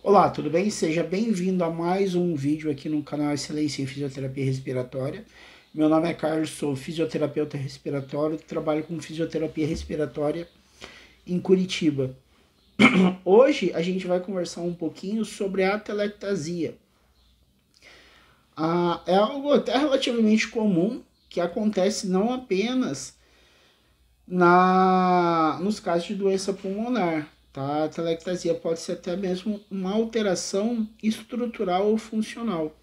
Olá, tudo bem? Seja bem-vindo a mais um vídeo aqui no canal Excelência em Fisioterapia Respiratória. Meu nome é Carlos, sou fisioterapeuta respiratório, trabalho com fisioterapia respiratória em Curitiba. Hoje a gente vai conversar um pouquinho sobre a atelectasia. É algo até relativamente comum que acontece não apenas nos casos de doença pulmonar. Tá? A telectasia pode ser até mesmo uma alteração estrutural ou funcional.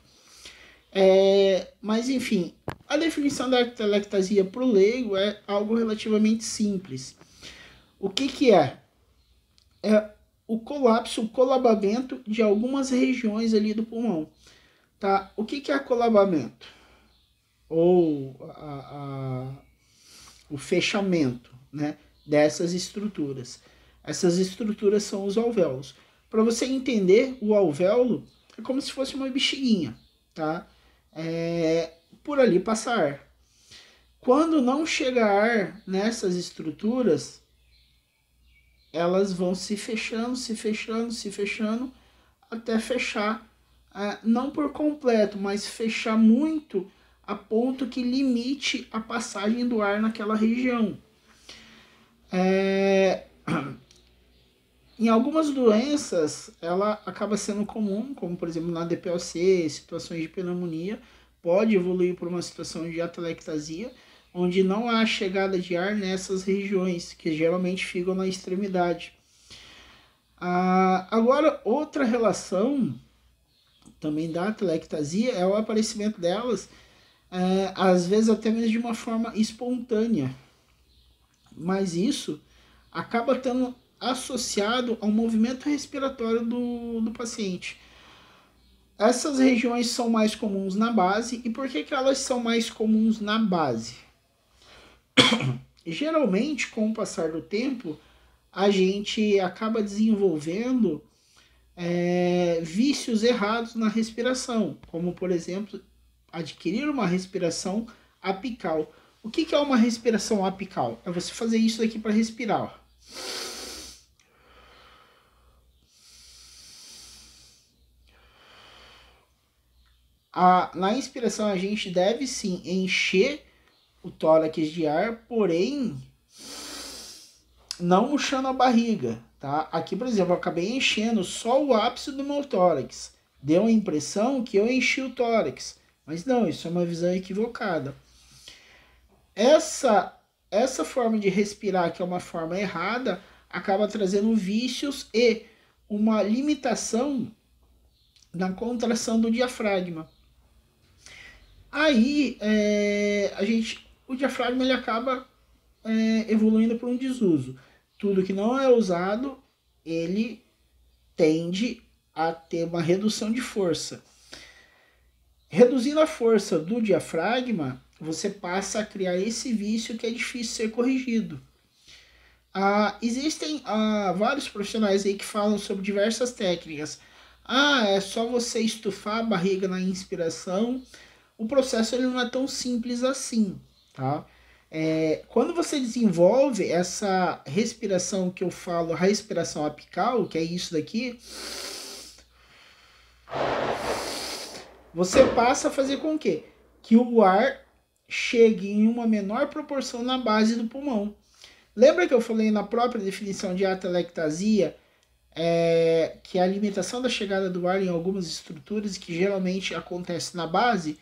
Mas enfim, a definição da telectasia para o leigo é algo relativamente simples. O que é? É o colapso, o colabamento de algumas regiões ali do pulmão. Tá? O que é colabamento? Ou o fechamento, né, dessas estruturas. Essas estruturas são os alvéolos. Para você entender, o alvéolo é como se fosse uma bexiguinha, tá? Por ali passa ar. Quando não chega ar nessas estruturas, elas vão se fechando, se fechando, se fechando, até fechar, não por completo, mas fechar muito a ponto que limite a passagem do ar naquela região. Em algumas doenças, ela acaba sendo comum, como por exemplo na DPOC, situações de pneumonia, pode evoluir por uma situação de atelectasia, onde não há chegada de ar nessas regiões, que geralmente ficam na extremidade. Agora, outra relação também da atelectasia é o aparecimento delas, às vezes até mesmo de uma forma espontânea. Mas isso acaba estando associado ao movimento respiratório do paciente. Essas regiões são mais comuns na base. E por que elas são mais comuns na base? Geralmente, com o passar do tempo, a gente acaba desenvolvendo vícios errados na respiração, como por exemplo, adquirir uma respiração apical. O que é uma respiração apical? É você fazer isso aqui para respirar. Na inspiração a gente deve sim encher o tórax de ar, porém não murchando a barriga, tá? Aqui, por exemplo, eu acabei enchendo só o ápice do meu tórax. Deu a impressão que eu enchi o tórax, mas não, isso é uma visão equivocada. Essa forma de respirar, que é uma forma errada, acaba trazendo vícios e uma limitação na contração do diafragma. Aí o diafragma ele acaba evoluindo para um desuso. Tudo que não é usado, ele tende a ter uma redução de força. Reduzindo a força do diafragma, você passa a criar esse vício que é difícil ser corrigido. Existem vários profissionais aí que falam sobre diversas técnicas. É só você estufar a barriga na inspiração. O processo ele não é tão simples assim, tá? Quando você desenvolve essa respiração que eu falo, a respiração apical, que é isso daqui, você passa a fazer com que o ar chegue em uma menor proporção na base do pulmão. Lembra que eu falei na própria definição de atelectasia que a limitação da chegada do ar em algumas estruturas que geralmente acontece na base?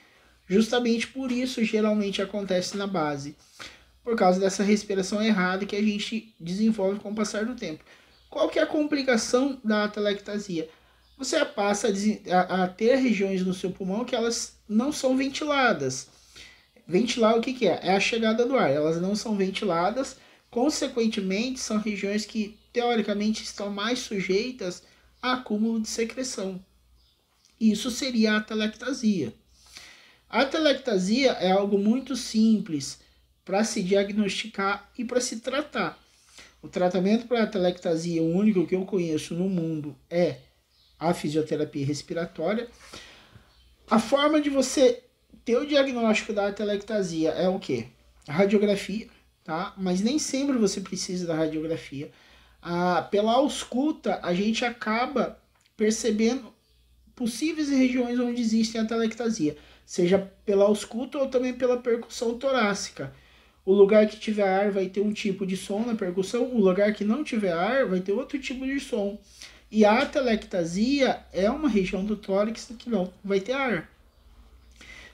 Justamente por isso geralmente acontece na base. Por causa dessa respiração errada que a gente desenvolve com o passar do tempo. Qual que é a complicação da atelectasia? Você passa a ter regiões no seu pulmão que elas não são ventiladas. Ventilar o que é? É a chegada do ar. Elas não são ventiladas, consequentemente são regiões que teoricamente estão mais sujeitas a acúmulo de secreção. Isso seria a atelectasia. A atelectasia é algo muito simples para se diagnosticar e para se tratar. O tratamento para a atelectasia, o único que eu conheço no mundo, é a fisioterapia respiratória. A forma de você ter o diagnóstico da atelectasia é o quê? A radiografia, tá? Mas nem sempre você precisa da radiografia. Pela ausculta, a gente acaba percebendo possíveis regiões onde existe atelectasia, seja pela ausculta ou também pela percussão torácica. O lugar que tiver ar vai ter um tipo de som na percussão, o lugar que não tiver ar vai ter outro tipo de som. E a atelectasia é uma região do tórax que não vai ter ar.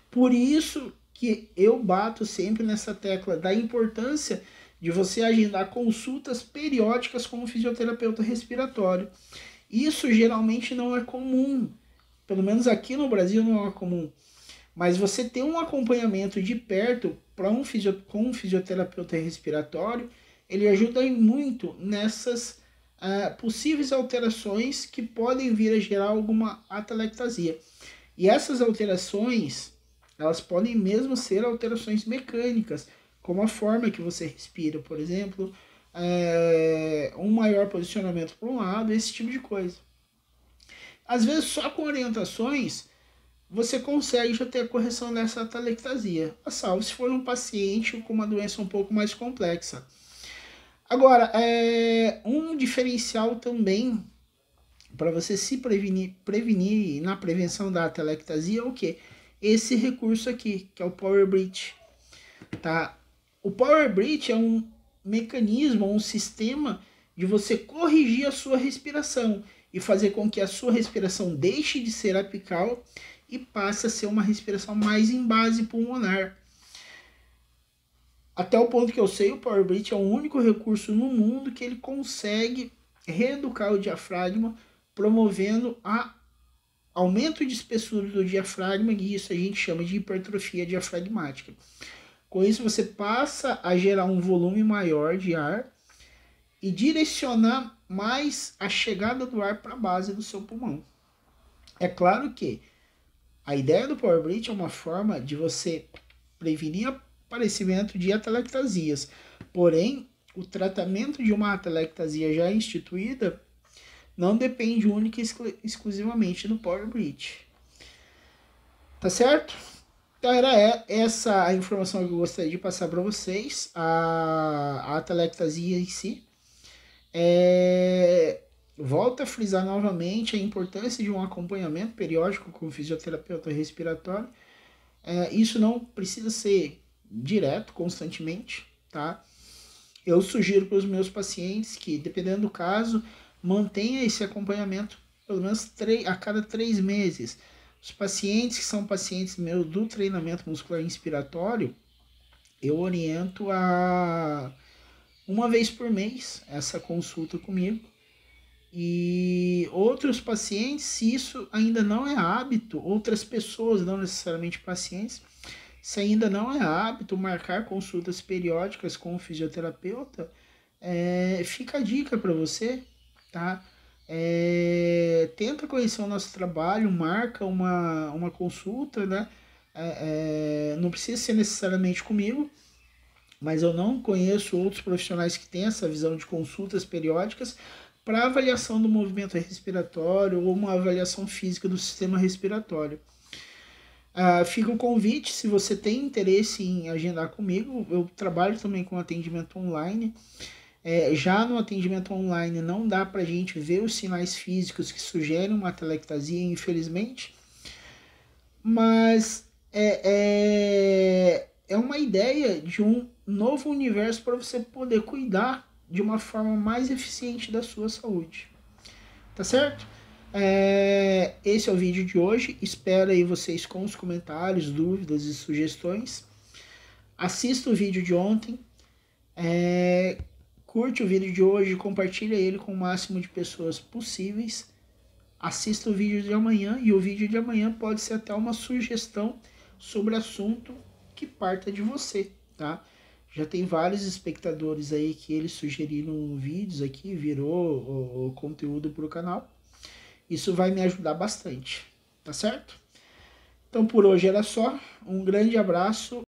Por isso que eu bato sempre nessa tecla da importância de você agendar consultas periódicas com um fisioterapeuta respiratório. Isso geralmente não é comum, pelo menos aqui no Brasil não é comum. Mas você ter um acompanhamento de perto com um fisioterapeuta respiratório, ele ajuda muito nessas possíveis alterações que podem vir a gerar alguma atelectasia. E essas alterações, elas podem mesmo ser alterações mecânicas, como a forma que você respira, por exemplo, um maior posicionamento para um lado, esse tipo de coisa. Às vezes, só com orientações, você consegue já ter a correção dessa atelectasia, a salvo se for um paciente com uma doença um pouco mais complexa. Agora, um diferencial também para você se prevenir na prevenção da atelectasia é o quê? Esse recurso aqui, que é o Power Breath. Tá? O Power Breath é um mecanismo, um sistema de você corrigir a sua respiração e fazer com que a sua respiração deixe de ser apical e passe a ser uma respiração mais em base pulmonar. Até o ponto que eu sei, o Power Breath é o único recurso no mundo que ele consegue reeducar o diafragma, promovendo aumento de espessura do diafragma, e isso a gente chama de hipertrofia diafragmática. Com isso, você passa a gerar um volume maior de ar e direcionar mais a chegada do ar para a base do seu pulmão. É claro que a ideia do Power Breath é uma forma de você prevenir o aparecimento de atelectasias. Porém, o tratamento de uma atelectasia já instituída não depende única e exclusivamente do Power Breath. Tá certo? Então era essa a informação que eu gostaria de passar para vocês, a atelectasia em si. Volto a frisar novamente a importância de um acompanhamento periódico com o fisioterapeuta respiratório. Isso não precisa ser direto, constantemente, tá? Eu sugiro para os meus pacientes que, dependendo do caso, mantenha esse acompanhamento pelo menos a cada 3 meses. Os pacientes que são pacientes meus do treinamento muscular inspiratório, eu oriento a uma vez por mês essa consulta comigo. E outros pacientes, se isso ainda não é hábito, outras pessoas, não necessariamente pacientes, se ainda não é hábito marcar consultas periódicas com o fisioterapeuta, fica a dica para você, tá? Tenta conhecer o nosso trabalho, marca uma consulta, né? Não precisa ser necessariamente comigo, mas eu não conheço outros profissionais que têm essa visão de consultas periódicas para avaliação do movimento respiratório ou uma avaliação física do sistema respiratório. Fica o convite, se você tem interesse em agendar comigo, eu trabalho também com atendimento online. Já no atendimento online não dá para a gente ver os sinais físicos que sugerem uma atelectasia, infelizmente, mas é uma ideia de um novo universo para você poder cuidar de uma forma mais eficiente da sua saúde. Tá certo? Esse é o vídeo de hoje. Espero aí vocês com os comentários, dúvidas e sugestões. Assista o vídeo de ontem. Curte o vídeo de hoje, compartilha ele com o máximo de pessoas possíveis. Assista o vídeo de amanhã, e o vídeo de amanhã pode ser até uma sugestão sobre assunto que parta de você, tá? Já tem vários espectadores aí que eles sugeriram vídeos aqui, virou o conteúdo para o canal. Isso vai me ajudar bastante, tá certo? Então por hoje era só. Um grande abraço.